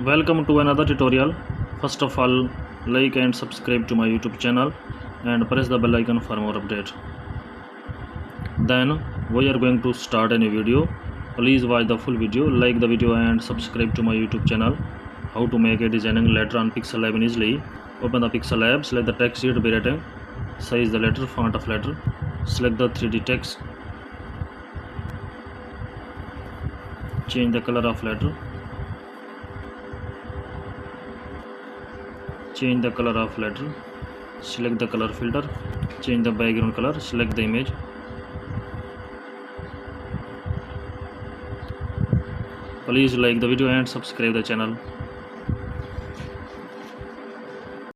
Welcome to another tutorial. First of all, like and subscribe to my YouTube channel and press the bell icon for more update. Then we are going to start a new video. Please watch the full video, like the video and subscribe to my YouTube channel. How to make a designing letter on Pixel Lab easily. Open the Pixel Lab, select the text sheet by rating, size the letter, font of letter, select the 3D text, change the color of letter, change the color of letter, select the color filter, change the background color, select the image. Please like the video and subscribe the channel.